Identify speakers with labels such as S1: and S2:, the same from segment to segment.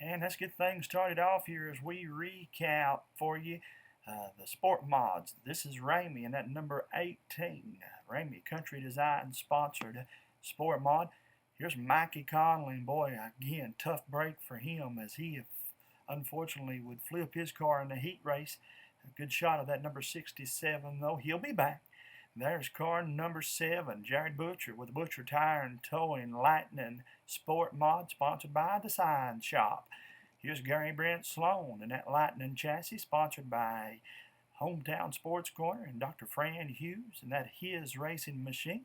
S1: And let's get things started off here as we recap for you the Sport Mods. This is Ramey and that number 18. Ramey Country Design sponsored Sport Mod. Here's Mikey Conley, and boy, again, tough break for him as he unfortunately would flip his car in the heat race. A good shot of that number 67, though. He'll be back. There's car number 7, Jared Butcher with Butcher Tire and Towing Lightning Sport Mod, sponsored by the Sign Shop. Here's Gary Brent Sloan and that Lightning chassis, sponsored by Hometown Sports Corner and Dr. Fran Hughes and that His Racing Machine.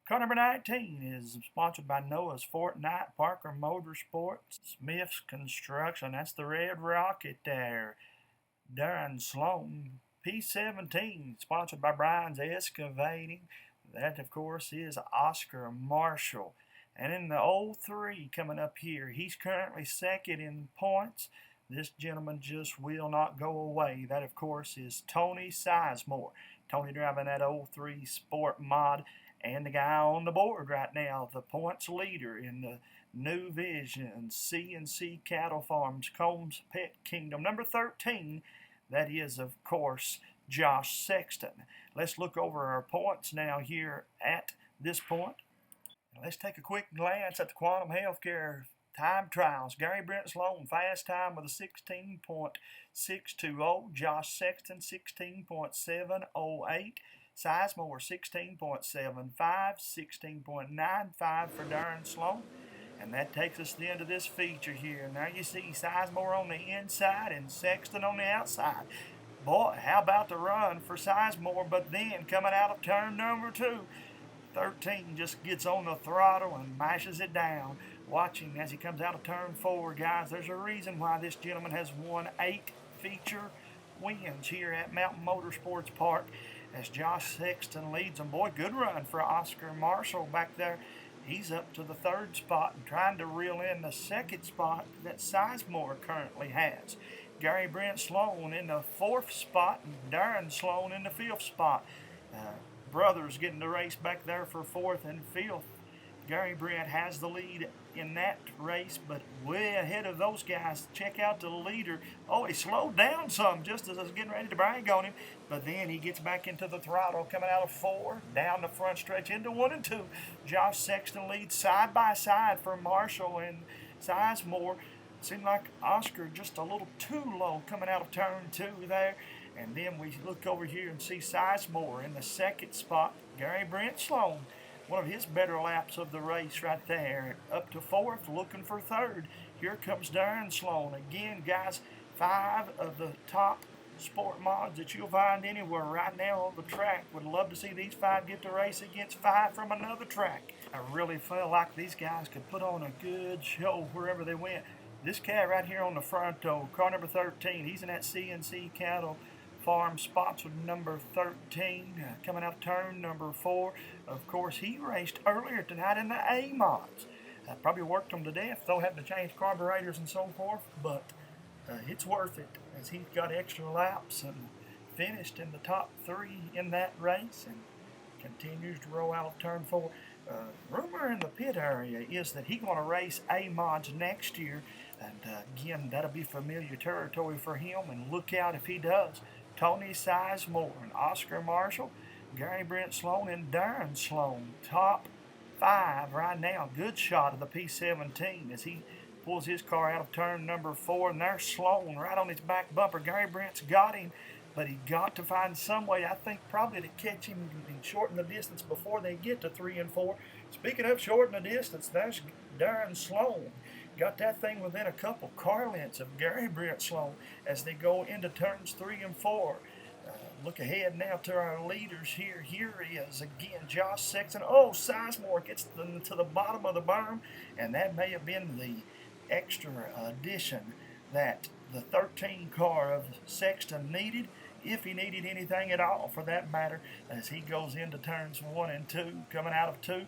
S1: Car number 19 is sponsored by Noah's Fortnite, Parker Motorsports, Smith's Construction. That's the Red Rocket there. Darren Sloan. P17, sponsored by Brian's Excavating. That, of course, is Oscar Marshall. And in the 03 coming up here, he's currently second in points. This gentleman just will not go away. That, of course, is Tony Sizemore. Tony driving that 03 Sport Mod. And the guy on the board right now, the points leader in the New Vision C&C Cattle Farms Combs Pet Kingdom. Number 13. That is, of course, Josh Sexton. Let's look over our points now here at this point. Let's take a quick glance at the Quantum Healthcare time trials. Gary Brent Sloan, fast time with a 16.620. Josh Sexton, 16.708. Sizemore, 16.75. 16.95 for Darren Sloan. And that takes us to the end of this feature here. Now you see Sizemore on the inside and Sexton on the outside. Boy, how about the run for Sizemore, but then coming out of turn number 2, 13 just gets on the throttle and mashes it down. Watching as he comes out of turn 4, guys, there's a reason why this gentleman has won 8 feature wins here at Mountain Motorsports Park as Josh Sexton leads them. Boy, good run for Oscar Marshall back there. He's up to the 3rd spot and trying to reel in the 2nd spot that Sizemore currently has. Gary Brent Sloan in the 4th spot and Darren Sloan in the 5th spot. Brothers getting the race back there for 4th and 5th. Gary Brent has the lead in that race, but way ahead of those guys. Check out the leader. Oh, he slowed down some just as I was getting ready to brag on him, but then he gets back into the throttle, coming out of 4, down the front stretch into 1 and 2. Josh Sexton leads side by side for Marshall and Sizemore. Seemed like Oscar just a little too low coming out of turn 2 there. And then we look over here and see Sizemore in the 2nd spot. Gary Brent Sloan, one of his better laps of the race right there. Up to 4th, looking for 3rd. Here comes Darren Sloan. Again, guys, 5 of the top sport mods that you'll find anywhere right now on the track. Would love to see these 5 get to race against 5 from another track. I really feel like these guys could put on a good show wherever they went. This cat right here on the front, though, car number 13, he's in that C&C Cattle Farm sponsored number 13, coming out of turn number 4. Of course, he raced earlier tonight in the A mods. Probably worked them to death, though, having to change carburetors and so forth, but it's worth it as he's got extra laps and finished in the top 3 in that race and continues to roll out of turn 4. Rumor in the pit area is that he's going to race A mods next year, and again, that'll be familiar territory for him, and look out if he does. Tony Sizemore and Oscar Marshall, Gary Brent Sloan, and Darren Sloan. Top 5 right now. Good shot of the P17 as he pulls his car out of turn number 4. And there's Sloan right on his back bumper. Gary Brent's got him, but he got to find some way, I think, probably to catch him and shorten the distance before they get to 3 and 4. Speaking of shortening the distance, there's Darren Sloan. Got that thing within a couple car lengths of Gary Brent Sloan as they go into turns 3 and 4. Look ahead now to our leaders here. Here he is again, Josh Sexton. Oh, Sizemore gets to the bottom of the berm, and that may have been the extra addition that the 13 car of Sexton needed, if he needed anything at all for that matter, as he goes into turns 1 and 2, coming out of 2.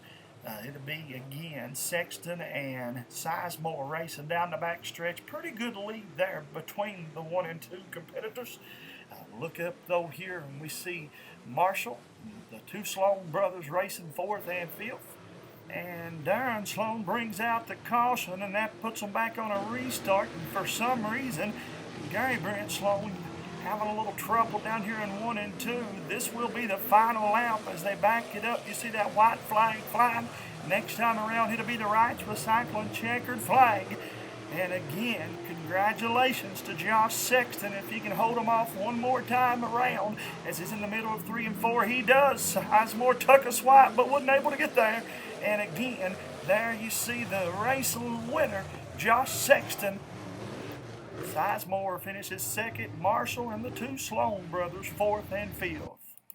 S1: It'll be, again, Sexton and Sizemore racing down the back stretch. Pretty good lead there between the 1 and 2 competitors. Look up, though, here, and we see Marshall, the 2 Sloan brothers racing 4th and 5th. And Darren Sloan brings out the caution, and that puts them back on a restart. And for some reason, Gary Brent Sloan having a little trouble down here in 1 and 2. This will be the final lap as they back it up. You see that white flag flying? Next time around, it'll be the Wrights recycling checkered flag. And again, congratulations to Josh Sexton. If he can hold them off one more time around, as he's in the middle of 3 and 4, he does. Sizemore took a swipe, but wasn't able to get there. And again, there you see the race winner, Josh Sexton. Sizemore finishes second, Marshall and the two Sloan brothers fourth and fifth.